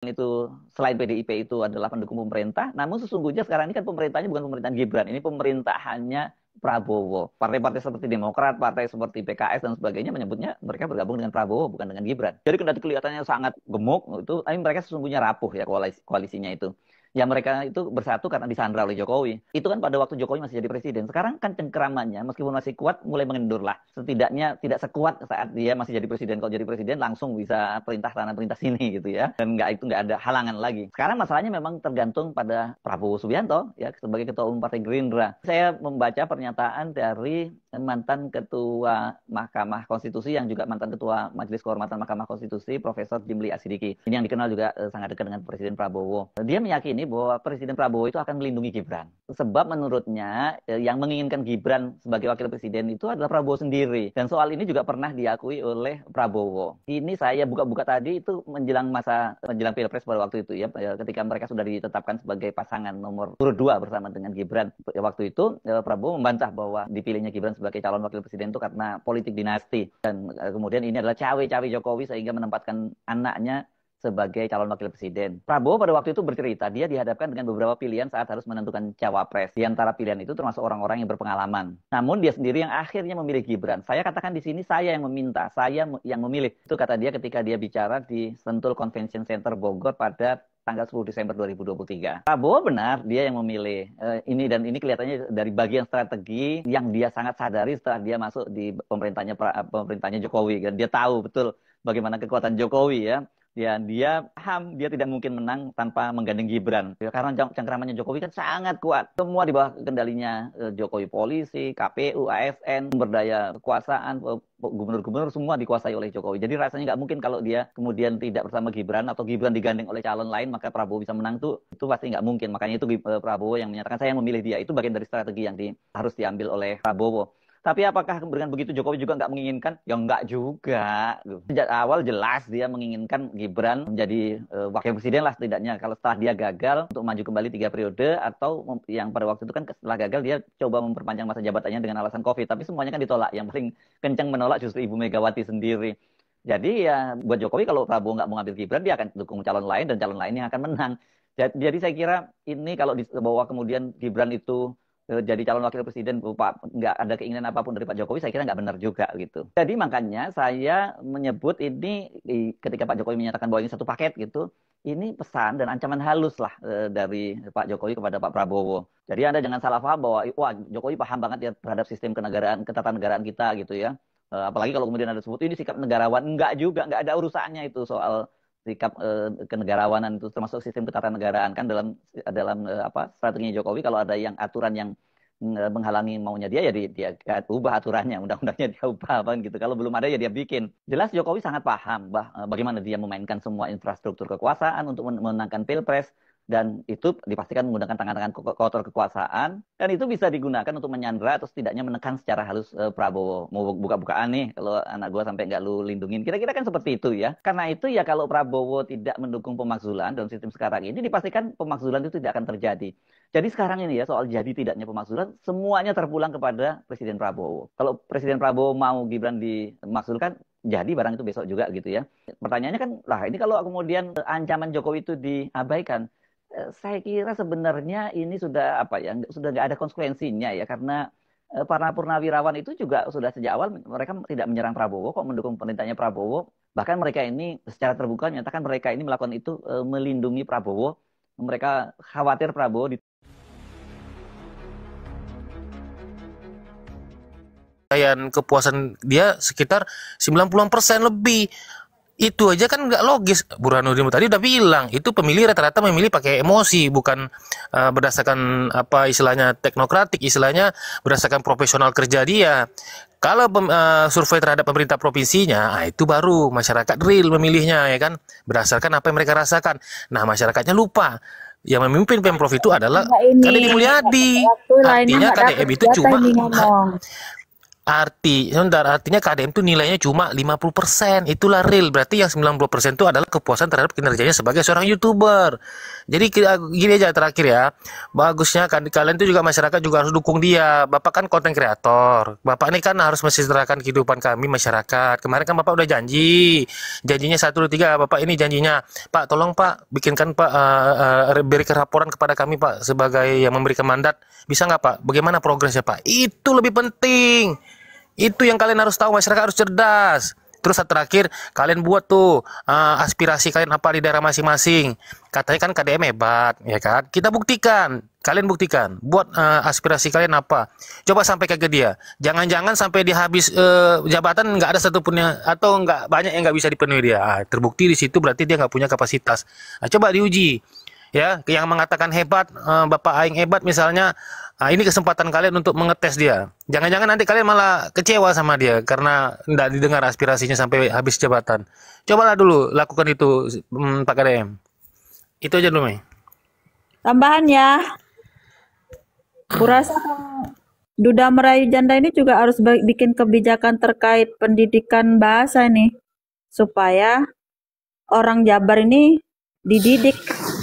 itu selain PDIP itu adalah pendukung pemerintah, namun sesungguhnya sekarang ini kan pemerintahnya bukan pemerintahan Gibran, ini pemerintahannya Prabowo. Partai-partai seperti Demokrat, partai seperti PKS dan sebagainya menyebutnya mereka bergabung dengan Prabowo bukan dengan Gibran. Jadi kendati kelihatannya sangat gemuk itu, tapi mereka sesungguhnya rapuh ya koalisinya itu. Ya mereka itu bersatu karena disandra oleh Jokowi. Itu kan pada waktu Jokowi masih jadi presiden. Sekarang kan cengkeramannya meskipun masih kuat mulai mengendur lah. Setidaknya tidak sekuat saat dia masih jadi presiden. Kalau jadi presiden langsung bisa perintah sana perintah sini gitu ya. Dan nggak ada halangan lagi. Sekarang masalahnya memang tergantung pada Prabowo Subianto ya sebagai ketua umum Partai Gerindra. Saya membaca pernyataan dari mantan ketua Mahkamah Konstitusi yang juga mantan ketua Majelis Kehormatan Mahkamah Konstitusi Profesor Jimli Asidiki. Ini yang dikenal juga sangat dekat dengan Presiden Prabowo. Dia meyakini bahwa Presiden Prabowo itu akan melindungi Gibran. Sebab menurutnya yang menginginkan Gibran sebagai wakil presiden itu adalah Prabowo sendiri. Dan soal ini juga pernah diakui oleh Prabowo. Ini saya buka-buka tadi itu menjelang Pilpres pada waktu itu ya, ketika mereka sudah ditetapkan sebagai pasangan nomor urut 2 bersama dengan Gibran. Waktu itu Prabowo membantah bahwa dipilihnya Gibran sebagai calon wakil presiden itu karena politik dinasti. Dan kemudian ini adalah cawe-cawe Jokowi sehingga menempatkan anaknya sebagai calon wakil presiden. Prabowo pada waktu itu bercerita, dia dihadapkan dengan beberapa pilihan saat harus menentukan cawapres. Di antara pilihan itu termasuk orang-orang yang berpengalaman. Namun dia sendiri yang akhirnya memilih Gibran. Saya katakan di sini saya yang meminta, saya yang memilih. Itu kata dia ketika dia bicara di Sentul Convention Center Bogor pada tanggal 10 Desember 2023. Prabowo benar, dia yang memilih ini dan ini kelihatannya dari bagian strategi yang dia sangat sadari setelah dia masuk di pemerintahnya Jokowi. Dan dia tahu betul bagaimana kekuatan Jokowi ya. Ya, dia paham dia tidak mungkin menang tanpa menggandeng Gibran. Ya, karena cengkeramannya Jokowi kan sangat kuat. Semua di bawah kendalinya Jokowi, polisi, KPU, ASN, sumber daya kekuasaan, gubernur-gubernur semua dikuasai oleh Jokowi. Jadi rasanya nggak mungkin kalau dia kemudian tidak bersama Gibran atau Gibran digandeng oleh calon lain maka Prabowo bisa menang itu pasti nggak mungkin. Makanya itu Prabowo yang menyatakan saya yang memilih dia. Itu bagian dari strategi yang harus diambil oleh Prabowo. Tapi apakah dengan begitu Jokowi juga nggak menginginkan? Ya nggak juga. Sejak awal jelas dia menginginkan Gibran menjadi wakil presiden lah setidaknya. Kalau setelah dia gagal untuk maju kembali 3 periode atau yang pada waktu itu kan setelah gagal dia coba memperpanjang masa jabatannya dengan alasan COVID. Tapi semuanya kan ditolak. Yang paling kencang menolak justru Ibu Megawati sendiri. Jadi ya buat Jokowi kalau Prabowo nggak mau ngambil Gibran dia akan dukung calon lain dan calon lain yang akan menang. Jadi saya kira ini kalau bahwa kemudian Gibran itu jadi calon wakil presiden Pak nggak ada keinginan apapun dari Pak Jokowi, saya kira nggak benar juga gitu. Jadi makanya saya menyebut ini ketika Pak Jokowi menyatakan bahwa ini satu paket gitu, ini pesan dan ancaman halus lah dari Pak Jokowi kepada Pak Prabowo. Jadi Anda jangan salah paham bahwa wah Jokowi paham banget ya terhadap sistem kenegaraan, ketatanegaraan kita gitu ya. Apalagi kalau kemudian ada sebut ini sikap negarawan, enggak juga, enggak ada urusannya itu soal sikap kenegarawanan itu termasuk sistem ketatanegaraan kan dalam strateginya Jokowi kalau ada yang aturan yang menghalangi maunya dia ya dia ubah aturannya, undang-undangnya dia ubah apa gitu. Kalau belum ada ya dia bikin. Jelas Jokowi sangat paham bagaimana dia memainkan semua infrastruktur kekuasaan untuk memenangkan Pilpres. Dan itu dipastikan menggunakan tangan-tangan kotor kekuasaan. Dan itu bisa digunakan untuk menyandra atau setidaknya menekan secara halus Prabowo. Mau buka-bukaan nih, kalau anak gue sampai nggak lu lindungin. Kira-kira kan seperti itu ya. Karena itu ya kalau Prabowo tidak mendukung pemakzulan dalam sistem sekarang ini, dipastikan pemakzulan itu tidak akan terjadi. Jadi sekarang ini ya, soal jadi tidaknya pemakzulan, semuanya terpulang kepada Presiden Prabowo. Kalau Presiden Prabowo mau Gibran dimakzulkan, jadi barang itu besok juga gitu ya. Pertanyaannya kan, lah ini kalau kemudian ancaman Jokowi itu diabaikan, saya kira sebenarnya ini sudah sudah nggak ada konsekuensinya ya karena para purnawirawan itu juga sudah sejak awal mereka tidak menyerang Prabowo kok mendukung pemerintahnya Prabowo, bahkan mereka ini secara terbuka menyatakan mereka ini melakukan itu melindungi Prabowo, mereka khawatir Prabowo kepuasan dia sekitar 90% lebih. Itu aja kan nggak logis. Burhanuddin tadi udah bilang, itu pemilih rata-rata memilih pakai emosi, bukan berdasarkan apa istilahnya teknokratik, istilahnya berdasarkan profesional kerja dia. Kalau survei terhadap pemerintah provinsinya, itu baru masyarakat real memilihnya ya kan, berdasarkan apa yang mereka rasakan. Nah masyarakatnya lupa. Yang memimpin Pemprov itu adalah Kadek Mulyadi. Artinya KDM itu cuma Artinya KDM itu nilainya cuma 50%. Itulah real. Berarti yang 90% itu adalah kepuasan terhadap kinerjanya sebagai seorang YouTuber. Jadi gini aja terakhir ya. Bagusnya kalian itu juga masyarakat juga harus dukung dia. Bapak kan konten kreator. Bapak ini kan harus mensejahterakan kehidupan kami masyarakat. Kemarin kan Bapak udah janjinya 1, 2, 3. Bapak ini janjinya, Pak tolong Pak bikinkan Pak berikan laporan kepada kami Pak sebagai yang memberikan mandat. Bisa nggak Pak? Bagaimana progresnya Pak? Itu lebih penting. Itu yang kalian harus tahu, masyarakat harus cerdas. Terus terakhir, kalian buat tuh aspirasi kalian apa di daerah masing-masing. Katanya kan KDM hebat, ya kan? Kita buktikan, kalian buktikan. Buat aspirasi kalian apa? Coba sampai ke dia. Jangan-jangan sampai dia habis jabatan nggak ada satupun yang, atau nggak banyak yang nggak bisa dipenuhi dia. Terbukti di situ berarti dia nggak punya kapasitas. Coba diuji. Ya, yang mengatakan hebat, Bapak Aing hebat misalnya, ini kesempatan kalian untuk mengetes dia. Jangan-jangan nanti kalian malah kecewa sama dia karena tidak didengar aspirasinya sampai habis jabatan. Cobalah dulu lakukan itu, Pak KDM. Itu aja dulu, Mei. Tambahan ya, kurasa Duda Merayu Janda ini juga harus bikin kebijakan terkait pendidikan bahasa ini, supaya orang Jabar ini dididik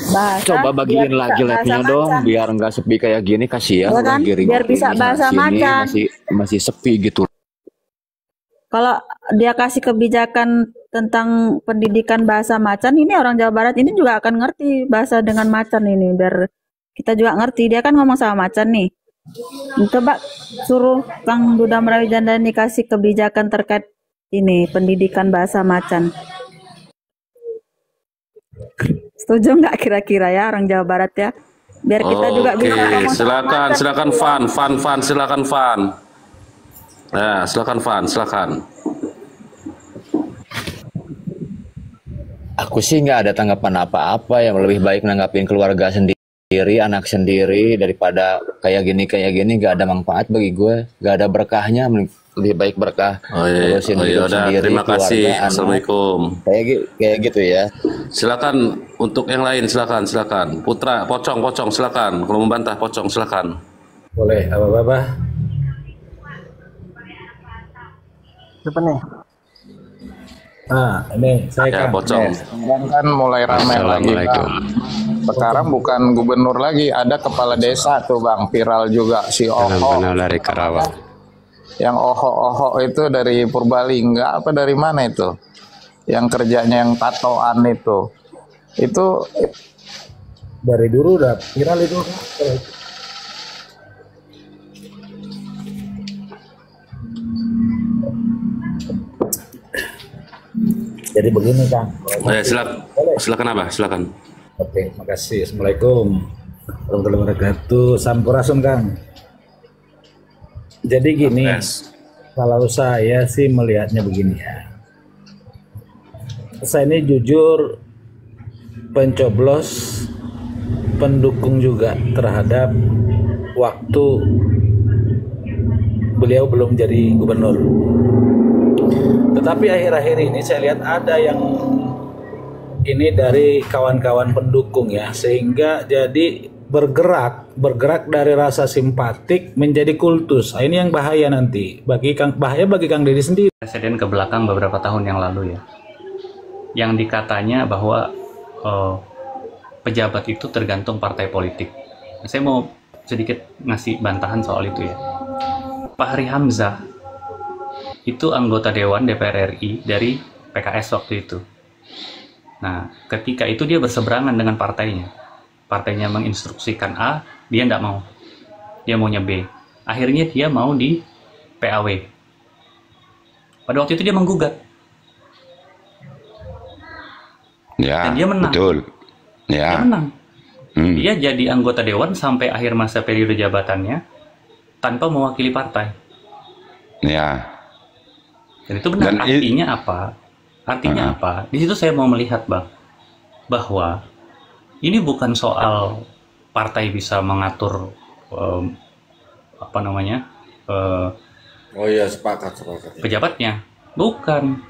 bahasa. Coba bagiin lagi live-nya dong, biar nggak sepi kayak gini, kasihan ya kan? Biar bisa bahasa macan. Masih sepi gitu. Kalau dia kasih kebijakan tentang pendidikan bahasa macan, ini orang Jawa Barat ini juga akan ngerti bahasa dengan macan ini, biar kita juga ngerti. Dia kan ngomong sama macan nih. Coba suruh Kang Duda Merayu Janda ini kasih kebijakan terkait ini pendidikan bahasa macan. Setuju nggak kira-kira ya orang Jawa Barat ya? Biar kita juga bisa ngomong. Silakan Fan, silakan Fan. Nah, silakan Fan, silakan. Aku sih nggak ada tanggapan apa-apa, yang lebih baik nanggapin keluarga sendiri, anak sendiri, daripada kayak gini nggak ada manfaat bagi gue, nggak ada berkahnya. Lebih baik berkah ngurusin hidup sendiri, terima kasih. keluarga, Assalamualaikum. Kayak gitu ya. Silakan untuk yang lain, silakan. Putra, Pocong, silakan. Kalau membantah Pocong, silakan. Boleh, apa-apa? Siapa nih? Ini saya Ya, kan. Pocong. Kan mulai ramai lagi Bang. Sekarang bukan gubernur lagi, ada kepala desa tuh Bang, viral juga si Oho. Dari Karawang. Yang Oho itu dari Purbalingga apa dari mana itu? Yang kerjanya yang tatoan itu. Itu Dari dulu udah viral itu. Jadi begini Kang. Silakan apa? Silakan. Oke, makasih. Assalamualaikum warahmatullahi wabarakatuh. Sampurasun Kang. Jadi gini, kalau saya sih melihatnya begini ya. Saya ini jujur pencoblos, pendukung juga terhadap waktu beliau belum jadi gubernur. Tetapi akhir-akhir ini saya lihat ada yang ini dari kawan-kawan pendukung ya, sehingga jadi bergerak dari rasa simpatik menjadi kultus. Nah, ini yang bahaya nanti bagi Kang Deddy sendiri. Presiden ke belakang beberapa tahun yang lalu ya, yang dikatanya bahwa pejabat itu tergantung partai politik. Saya mau sedikit ngasih bantahan soal itu ya. Pak Hari Hamzah itu anggota Dewan DPR RI dari PKS waktu itu. Nah, ketika itu dia berseberangan dengan partainya menginstruksikan A, dia tidak mau. Dia maunya B. Akhirnya dia mau di PAW. Pada waktu itu dia menggugat. Ya, dan dia menang. Betul. Ya. Dia menang. Dia jadi anggota dewan sampai akhir masa periode jabatannya tanpa mewakili partai. Ya. Dan itu benar. Artinya apa? Artinya apa? Di situ saya mau melihat bahwa ini bukan soal partai bisa mengatur sepakat. Pejabatnya, bukan.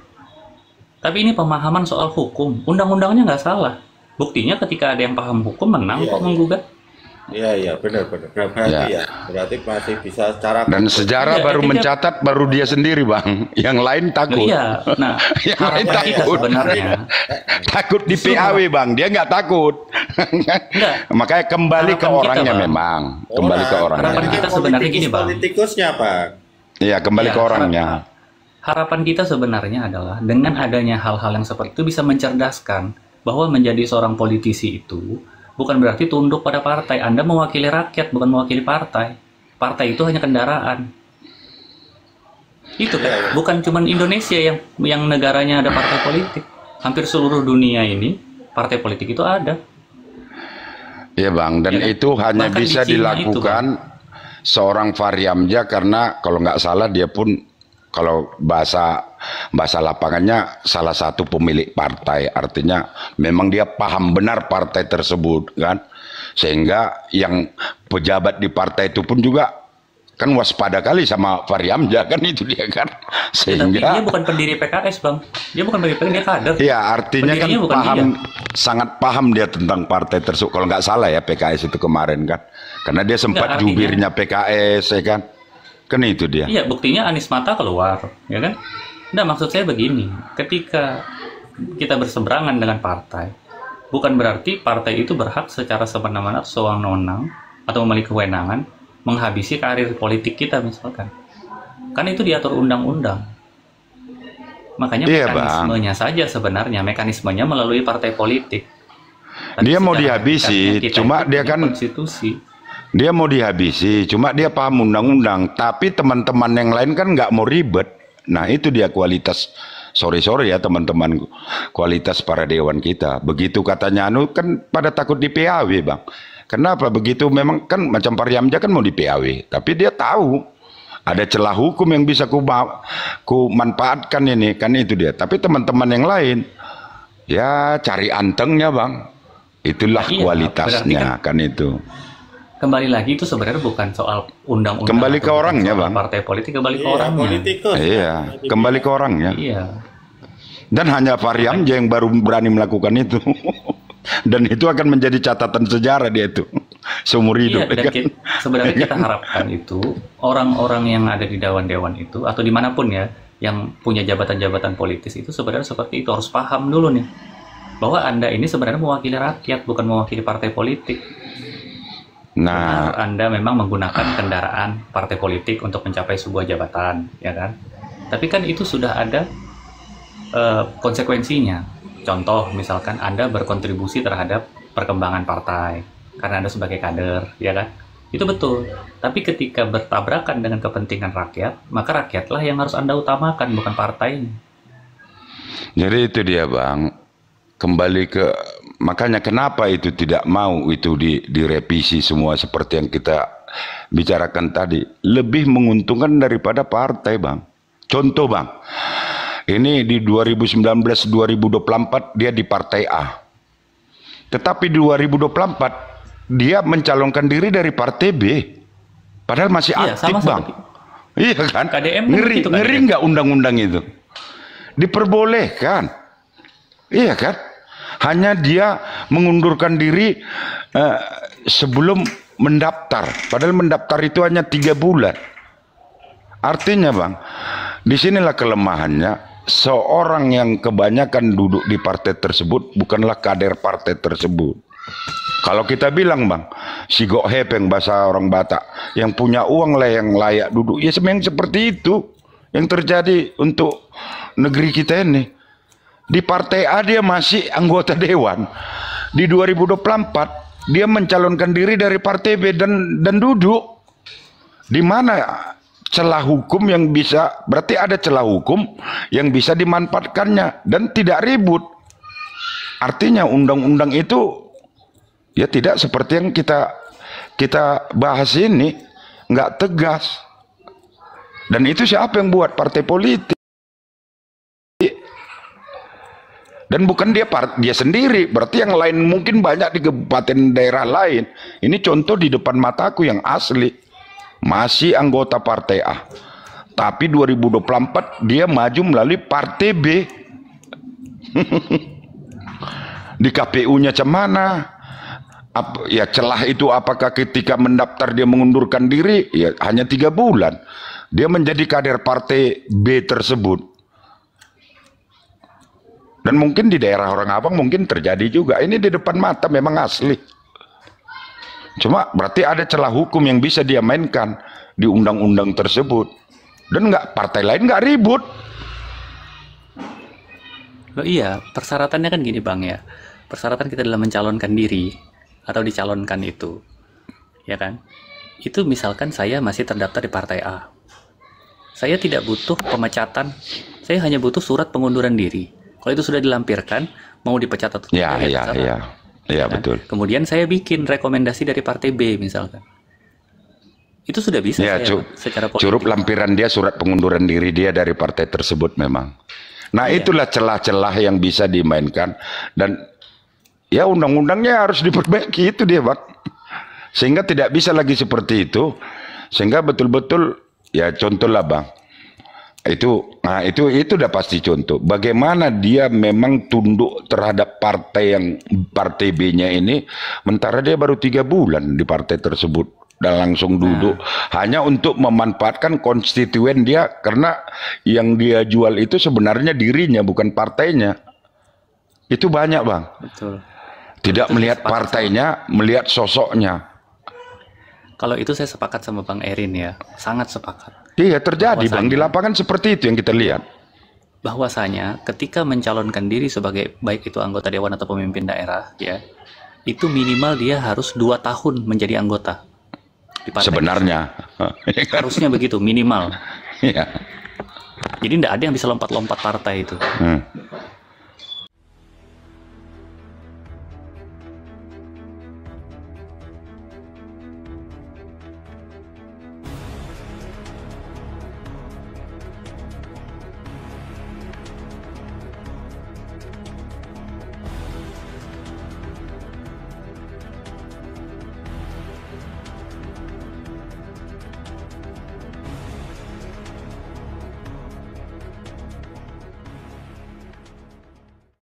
Tapi ini pemahaman soal hukum. Undang-undangnya nggak salah. Buktinya ketika ada yang paham hukum menang kok menggugat. Iya, benar. Berarti Ya. ya, berarti masih bisa secara Dan sejarah Iya, baru ketika mencatat baru dia sendiri, Bang. Yang lain Loh, takut. iya. Nah, Yang lain harapan kita takut. sebenarnya Takut di justru PAW, Bang. Dia nggak takut. enggak. Makanya kembali ke Harapan kita, orangnya Bang. memang. Kembali ke Harapan orangnya. kita sebenarnya gini, Bang. Politikusnya, Pak. Iya, kembali Ya, ke orangnya. harapan kita sebenarnya adalah dengan adanya hal-hal yang seperti itu bisa mencerdaskan bahwa menjadi seorang politisi itu bukan berarti tunduk pada partai. Anda mewakili rakyat, bukan mewakili partai. Partai itu hanya kendaraan. Itu kan, bukan cuma Indonesia yang negaranya ada partai politik. Hampir seluruh dunia ini partai politik itu ada. Iya, Bang. Dan Ya kan? itu hanya Bahkan di bisa Cina itu, dilakukan seorang Fahri Hamzah karena kalau nggak salah dia pun kalau bahasa lapangannya salah satu pemilik partai, artinya memang dia paham benar partai tersebut kan, sehingga yang pejabat di partai itu pun juga kan waspada kali sama Fahri Hamzah kan, itu dia kan, Ya, tapi dia sehingga bukan pendiri PKS, Bang. Dia bukan pendiri PKS, dia kader. ya artinya kan Pendirinya bukan paham, dia. sangat paham dia tentang partai tersebut. Kalau nggak salah ya PKS itu kemarin kan, karena dia sempat Nggak, artinya- jubirnya PKS ya kan itu dia. Iya, buktinya Anies Mata keluar, ya kan? Nah, maksud saya begini, ketika kita berseberangan dengan partai, bukan berarti partai itu berhak secara semena-mena atau sewenang-wenang atau memiliki kewenangan menghabisi karir politik kita misalkan. Kan itu diatur undang-undang. Makanya Iya, mekanismenya saja sebenarnya, mekanismenya melalui partai politik. Tapi Dia mau secara dihabisi, hakikatnya kita cuma itu dia punya kan konstitusi. dia mau dihabisi, cuma dia paham undang-undang. Tapi teman-teman yang lain kan nggak mau ribet. Nah itu dia kualitas, sorry ya teman-teman, kualitas para dewan kita. Begitu katanya anu kan pada takut di PAW, Bang. Kenapa begitu? Memang kan macam Fahri Hamzah kan mau di PAW, tapi dia tahu ada celah hukum yang bisa ku manfaatkan ini, kan itu dia. Tapi teman-teman yang lain ya cari antengnya, Bang. Itulah Iya, kualitasnya berarti kan itu. Kembali lagi itu sebenarnya bukan soal undang-undang. Kembali ke atau bukan orangnya, soal Bang. Partai politik kembali ke Iya, orangnya. politikus. Iya, kembali ke orangnya. Iya. Dan hanya Fahri Hamzah yang baru berani melakukan itu. Dan itu akan menjadi catatan sejarah dia itu seumur hidup. Iya, dan kan? sebenarnya kita harapkan itu orang-orang yang ada di dewan-dewan itu atau dimanapun ya yang punya jabatan-jabatan politis itu sebenarnya seperti itu, harus paham dulu nih bahwa Anda ini sebenarnya mewakili rakyat, bukan mewakili partai politik. Nah, Benar, Anda memang menggunakan kendaraan partai politik untuk mencapai sebuah jabatan, ya kan? Tapi kan itu sudah ada konsekuensinya. Contoh, misalkan Anda berkontribusi terhadap perkembangan partai karena Anda sebagai kader, ya kan? Itu betul. Tapi ketika bertabrakan dengan kepentingan rakyat, maka rakyatlah yang harus Anda utamakan, bukan partainya. jadi itu dia, Bang. Kembali ke makanya kenapa itu tidak mau itu direvisi semua seperti yang kita bicarakan tadi. Lebih menguntungkan daripada partai, Bang. Contoh, Bang. Ini di 2019-2024 dia di Partai A. Tetapi di 2024 dia mencalonkan diri dari Partai B. Padahal masih Iya, aktif, sama Bang. seperti Iya kan? KDM kan Ngeri, begitu, KDM. ngeri nggak undang-undang itu? Diperbolehkan. Iya kan? Hanya dia mengundurkan diri sebelum mendaftar. Padahal mendaftar itu hanya 3 bulan. Artinya, Bang, disinilah kelemahannya. Seorang yang kebanyakan duduk di partai tersebut bukanlah kader partai tersebut. Kalau kita bilang, Bang, si gok hepeng bahasa orang Batak, yang punya uang lah yang layak duduk. Ya memang seperti itu yang terjadi untuk negeri kita ini. Di Partai A dia masih anggota dewan. Di 2024 dia mencalonkan diri dari Partai B dan duduk. Di mana celah hukum yang bisa, berarti ada celah hukum yang bisa dimanfaatkannya dan tidak ribut. Artinya undang-undang itu ya tidak seperti yang kita bahas ini, nggak tegas. Dan itu siapa yang buat? Partai politik. Dan bukan dia sendiri, berarti yang lain mungkin banyak di kabupaten daerah lain. Ini contoh di depan mataku yang asli. Masih anggota Partai A. Tapi 2024 dia maju melalui Partai B. Di KPU-nya macam mana? Ya celah itu apakah ketika mendaftar dia mengundurkan diri? Ya hanya 3 bulan. Dia menjadi kader partai B tersebut. Dan mungkin di daerah Orang Abang mungkin terjadi juga. Ini di depan mata memang asli. Cuma berarti ada celah hukum yang bisa dia mainkan di undang-undang tersebut. Dan partai lain nggak ribut. Loh iya, persyaratannya kan gini Bang ya. Persyaratan kita dalam mencalonkan diri atau dicalonkan itu, ya kan? Itu misalkan saya masih terdaftar di partai A. Saya tidak butuh pemecatan, saya hanya butuh surat pengunduran diri. Kalau itu sudah dilampirkan, mau dipecat atau tidak, ya betul. Kemudian saya bikin rekomendasi dari partai B misalkan. Itu sudah bisa ya, secara politik. Curup lampiran dia surat pengunduran diri dia dari partai tersebut memang. Nah itulah celah-celah yang bisa dimainkan. Dan ya undang-undangnya harus diperbaiki itu dia Bang. Sehingga tidak bisa lagi seperti itu. Sehingga betul-betul ya contohlah Bang. Itu udah pasti contoh. Bagaimana dia memang tunduk terhadap partai B-nya ini, sementara dia baru 3 bulan di partai tersebut dan langsung duduk hanya untuk memanfaatkan konstituen dia, karena yang dia jual itu sebenarnya dirinya bukan partainya. Itu banyak Bang. Betul. Tidak melihat partainya, melihat sosoknya. Kalau itu saya sepakat sama Bang Erin ya, sangat sepakat. Iya terjadi Bang, di lapangan seperti itu yang kita lihat. Bahwasanya ketika mencalonkan diri sebagai baik itu anggota dewan atau pemimpin daerah ya, itu minimal dia harus 2 tahun menjadi anggota di partai. Sebenarnya harusnya begitu minimal. Iya. Jadi tidak ada yang bisa lompat-lompat partai itu.